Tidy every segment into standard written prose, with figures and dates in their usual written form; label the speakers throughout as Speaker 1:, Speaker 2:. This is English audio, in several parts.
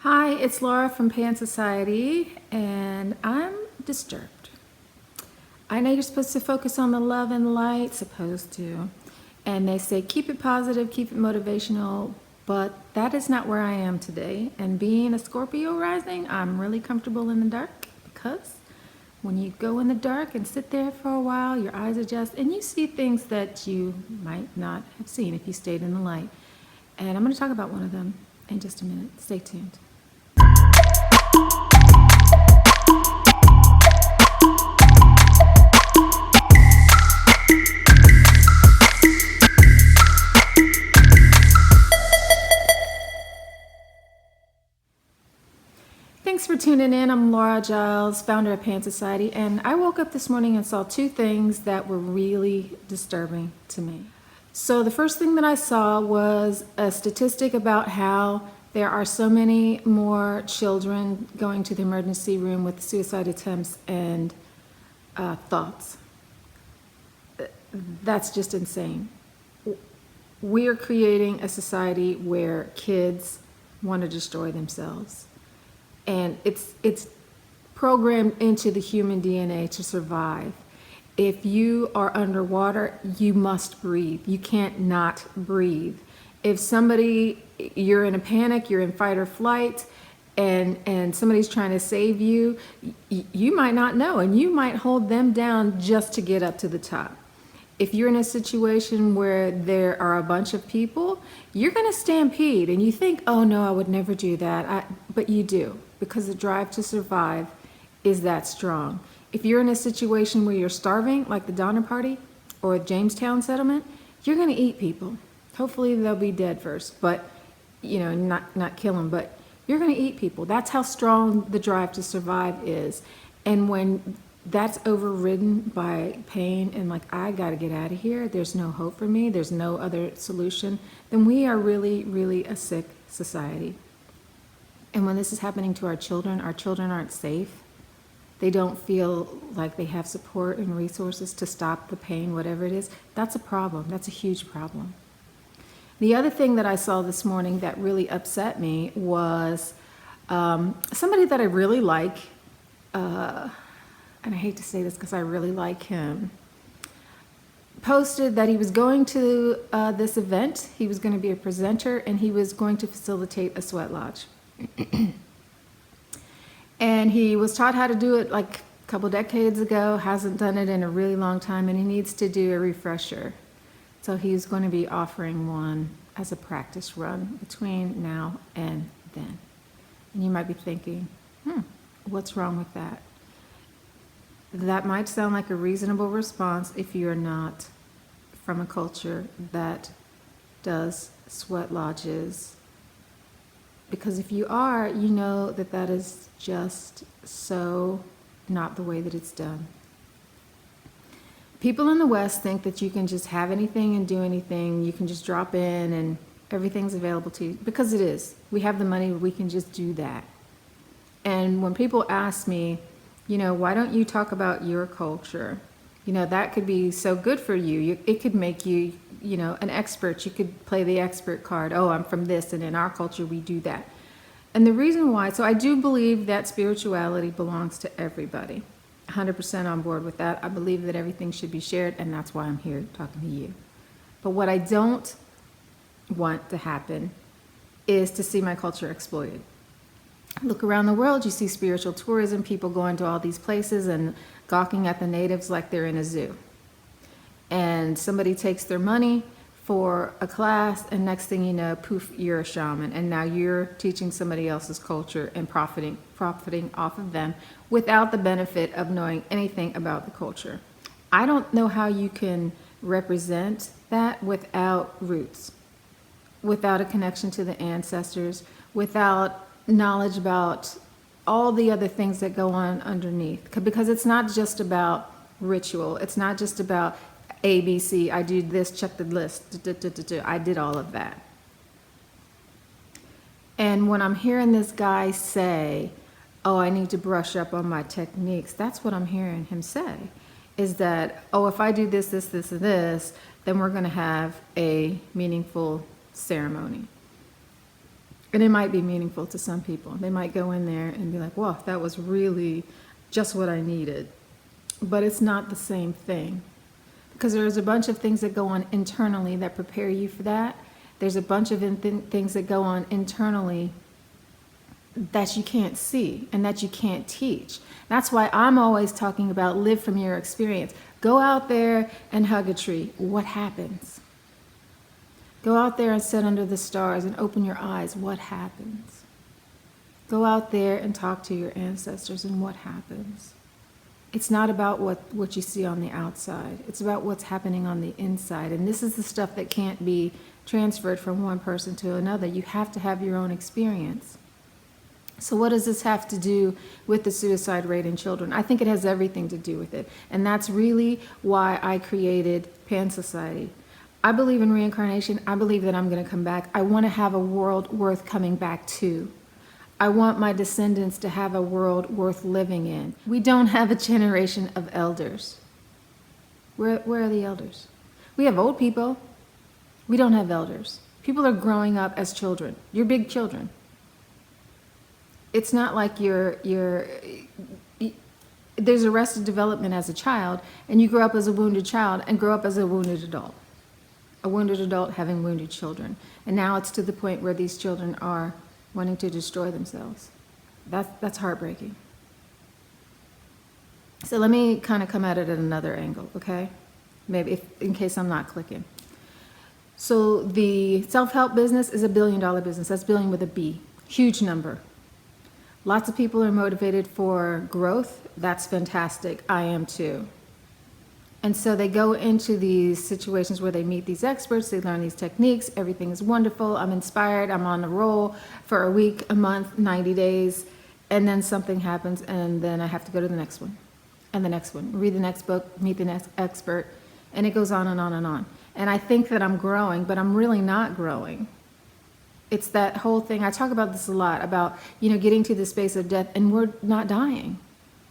Speaker 1: Hi, it's Laura from Pan Society, and I'm disturbed. I know you're supposed to focus on the love and light, supposed to, and they say keep it positive, keep it motivational, but that is not where I am today. And being a Scorpio rising, I'm really comfortable in the dark because when you go in the dark and sit there for a while, your eyes adjust and you see things that you might not have seen if you stayed in the light. And I'm going to talk about one of them in just a minute. Stay tuned. Thanks for tuning in. I'm Laura Giles, founder of Pan Society, and I woke up this morning and saw two things that were really disturbing to me. So the first thing that I saw was a statistic about how there are so many more children going to the emergency room with suicide attempts and thoughts. That's just insane. We are creating a society where kids want to destroy themselves. And it's programmed into the human DNA to survive. If you are underwater, you must breathe. You can't not breathe. If you're in a panic, you're in fight or flight, and somebody's trying to save you, you might not know, and you might hold them down just to get up to the top. If you're in a situation where there are a bunch of people, you're going to stampede, and you think, oh no, I would never do that, but you do, because the drive to survive is that strong. If you're in a situation where you're starving, like the Donner Party or Jamestown settlement, you're going to eat people. Hopefully they'll be dead first, but not kill them, but you're going to eat people. That's how strong the drive to survive is. And when that's overridden by pain and like, I got to get out of here, there's no hope for me, there's no other solution, then we are really, really a sick society. And when this is happening to our children aren't safe. They don't feel like they have support and resources to stop the pain, whatever it is. That's a problem. That's a huge problem. The other thing that I saw this morning that really upset me was somebody that I really like, and I hate to say this because I really like him, posted that he was going to this event. He was going to be a presenter, and he was going to facilitate a sweat lodge. And he was taught how to do it like a couple decades ago, hasn't done it in a really long time, and he needs to do a refresher. So he's going to be offering one as a practice run between now and then. And you might be thinking, what's wrong with that? That might sound like a reasonable response if you're not from a culture that does sweat lodges. Because if you are, you know that that is just so not the way that it's done. People in the West think that you can just have anything and do anything. You can just drop in and everything's available to you. Because it is. We have the money, we can just do that. And when people ask me, why don't you talk about your culture? That could be so good for you. It could make you, an expert. You could play the expert card. Oh, I'm from this, and in our culture we do that. And the reason why, so I do believe that spirituality belongs to everybody. 100% on board with that. I believe that everything should be shared, and that's why I'm here talking to you. But what I don't want to happen is to see my culture exploited. Look around the world, you see spiritual tourism, people going to all these places and gawking at the natives like they're in a zoo. And somebody takes their money for a class, and next thing you know, poof, you're a shaman. And now you're teaching somebody else's culture and profiting off of them without the benefit of knowing anything about the culture. I don't know how you can represent that without roots, without a connection to the ancestors, without knowledge about all the other things that go on underneath. Because it's not just about ritual. It's not just about ABC, I do this, check the list, I did all of that. And when I'm hearing this guy say, oh, I need to brush up on my techniques, that's what I'm hearing him say, is that, oh, if I do this, this, this, and this, then we're going to have a meaningful ceremony. And it might be meaningful to some people. They might go in there and be like, "Whoa, that was really just what I needed." But it's not the same thing, because there's a bunch of things that go on internally that prepare you for that. There's a bunch of things that go on internally that you can't see and that you can't teach. That's why I'm always talking about live from your experience. Go out there and hug a tree. What happens? Go out there and sit under the stars and open your eyes. What happens? Go out there and talk to your ancestors, and what happens? It's not about what you see on the outside. It's about what's happening on the inside. And this is the stuff that can't be transferred from one person to another. You have to have your own experience. So what does this have to do with the suicide rate in children? I think it has everything to do with it. And that's really why I created Pan Society. I believe in reincarnation. I believe that I'm going to come back. I want to have a world worth coming back to. I want my descendants to have a world worth living in. We don't have a generation of elders. Where are the elders? We have old people. We don't have elders. People are growing up as children. You're big children. It's not like there's arrested development as a child, and you grow up as a wounded child and grow up as a wounded adult. A wounded adult having wounded children. And now it's to the point where these children are wanting to destroy themselves. That's heartbreaking. So let me kind of come at it at another angle, okay? Maybe in case I'm not clicking. So the self-help business is $1 billion business. That's billion with a B. Huge number. Lots of people are motivated for growth. That's fantastic. I am too. And so they go into these situations where they meet these experts, they learn these techniques, everything is wonderful, I'm inspired, I'm on a roll for a week, a month, 90 days, and then something happens, and then I have to go to the next one, and the next one, read the next book, meet the next expert, and it goes on and on and on. And I think that I'm growing, but I'm really not growing. It's that whole thing, I talk about this a lot, about, getting to the space of death, and we're not dying.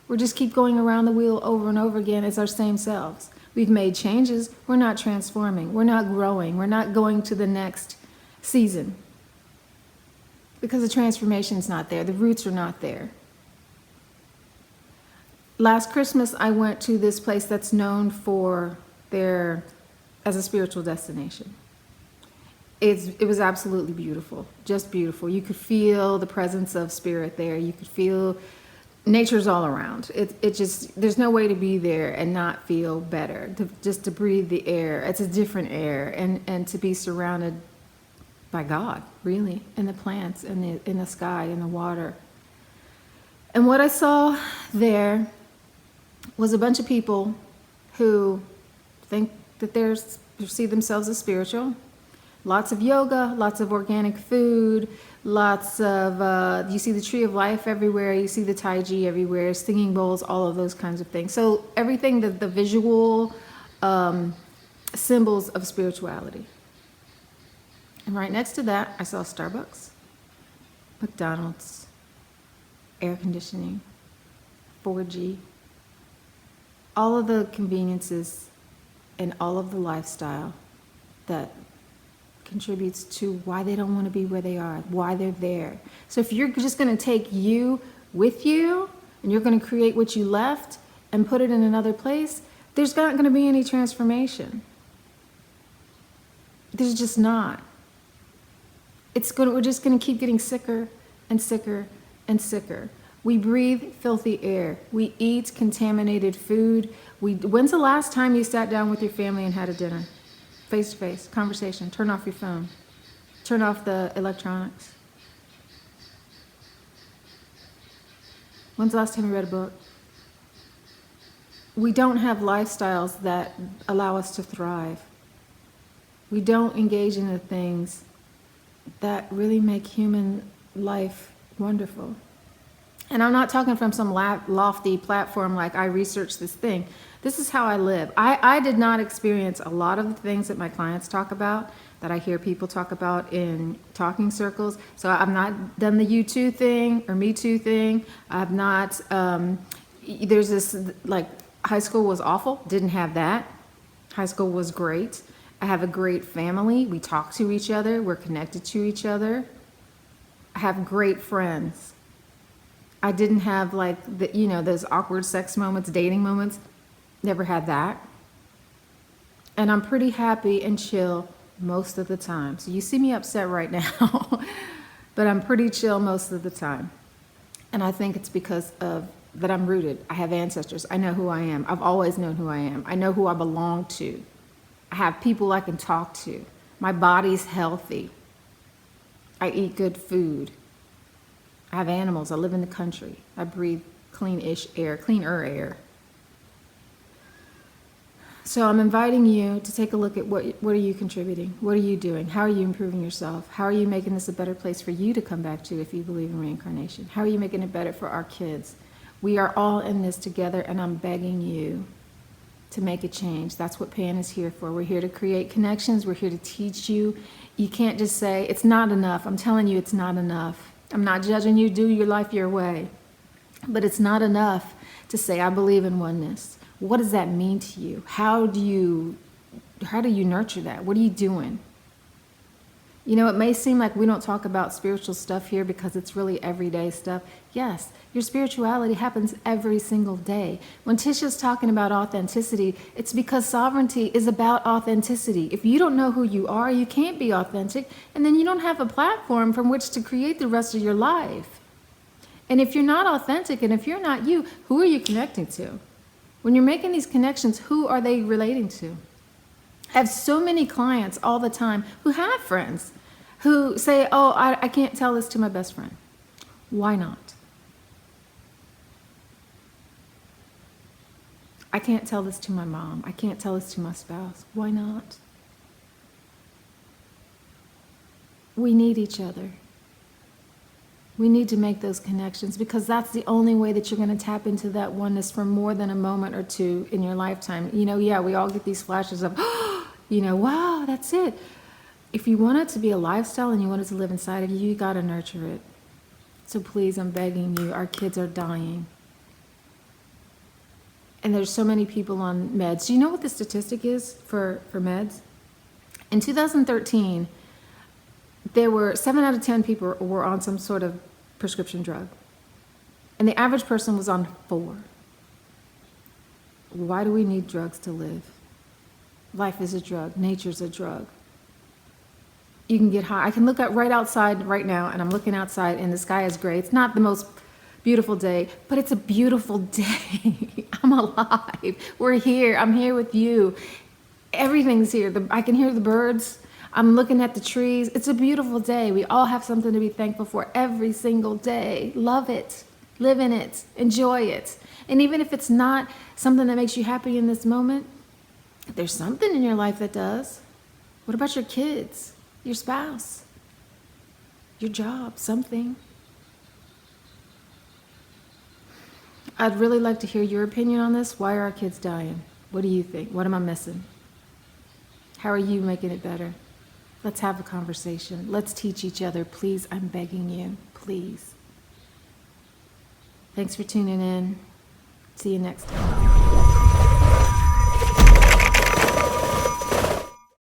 Speaker 1: We just keep going around the wheel over and over again as our same selves. We've made changes. We're not transforming. We're not growing. We're not going to the next season because the transformation's not there. The roots are not there. Last Christmas, I went to this place that's known as a spiritual destination. It was absolutely beautiful, just beautiful. You could feel the presence of spirit there. You could feel nature's all around. It just, there's no way to be there and not feel better. Just to breathe the air. It's a different air, and to be surrounded by God, really, and the plants, and in the sky, and the water. And what I saw there was a bunch of people who think that they see themselves as spiritual. Lots of yoga, lots of organic food, lots of, you see the tree of life everywhere, you see the Tai Chi everywhere, singing bowls, all of those kinds of things. So everything, the visual symbols of spirituality. And right next to that, I saw Starbucks, McDonald's, air conditioning, 4G, all of the conveniences and all of the lifestyle that contributes to why they don't want to be where they are, why they're there. So if you're just going to take you with you, and you're going to create what you left and put it in another place, there's not going to be any transformation. There's just not. We're just going to keep getting sicker and sicker and sicker. We breathe filthy air. We eat contaminated food. When's the last time you sat down with your family and had a dinner? Face-to-face, conversation. Turn off your phone. Turn off the electronics. When's the last time you read a book? We don't have lifestyles that allow us to thrive. We don't engage in the things that really make human life wonderful. And I'm not talking from some lofty platform like I researched this thing. This is how I live. I did not experience a lot of the things that my clients talk about, that I hear people talk about in talking circles. So I've not done the you too thing or me too thing. I've not, there's this, like, high school was awful, didn't have that. High school was great. I have a great family. We talk to each other. We're connected to each other. I have great friends. I didn't have like those awkward sex moments, dating moments. Never had that. And I'm pretty happy and chill most of the time. So you see me upset right now, but I'm pretty chill most of the time. And I think it's because of that I'm rooted. I have ancestors. I know who I am. I've always known who I am. I know who I belong to. I have people I can talk to. My body's healthy. I eat good food. I have animals. I live in the country. I breathe cleaner air. So I'm inviting you to take a look at what are you contributing? What are you doing? How are you improving yourself? How are you making this a better place for you to come back to if you believe in reincarnation? How are you making it better for our kids? We are all in this together, and I'm begging you to make a change. That's what PAN is here for. We're here to create connections. We're here to teach you. You can't just say, it's not enough. I'm telling you, it's not enough. I'm not judging you. Do your life your way. But it's not enough to say, I believe in oneness. What does that mean to you? How do you nurture that? What are you doing? You know, it may seem like we don't talk about spiritual stuff here because it's really everyday stuff. Yes, your spirituality happens every single day. When Tisha's talking about authenticity, it's because sovereignty is about authenticity. If you don't know who you are, you can't be authentic, and then you don't have a platform from which to create the rest of your life. And if you're not authentic, and if you're not you, who are you connecting to? When you're making these connections, who are they relating to? I have so many clients all the time who have friends who say, oh, I can't tell this to my best friend. Why not? I can't tell this to my mom. I can't tell this to my spouse. Why not? We need each other. We need to make those connections because that's the only way that you're going to tap into that oneness for more than a moment or two in your lifetime. We all get these flashes of, wow, that's it. If you want it to be a lifestyle and you want it to live inside of you, you got to nurture it. So please, I'm begging you, our kids are dying. And there's so many people on meds. Do you know what the statistic is for meds? In 2013, there were 7 out of 10 people were on some sort of prescription drug. And the average person was on 4. Why do we need drugs to live? Life is a drug. Nature's a drug. You can get high. I can look out right outside right now, and I'm looking outside, and the sky is gray. It's not the most beautiful day, but it's a beautiful day. I'm alive. We're here. I'm here with you. Everything's here. I can hear the birds. I'm looking at the trees. It's a beautiful day. We all have something to be thankful for every single day. Love it. Live in it. Enjoy it. And even if it's not something that makes you happy in this moment, there's something in your life that does. What about your kids, your spouse, your job, something? I'd really like to hear your opinion on this. Why are our kids dying? What do you think? What am I missing? How are you making it better? Let's have a conversation. Let's teach each other. Please, I'm begging you. Please. Thanks for tuning in. See you next time.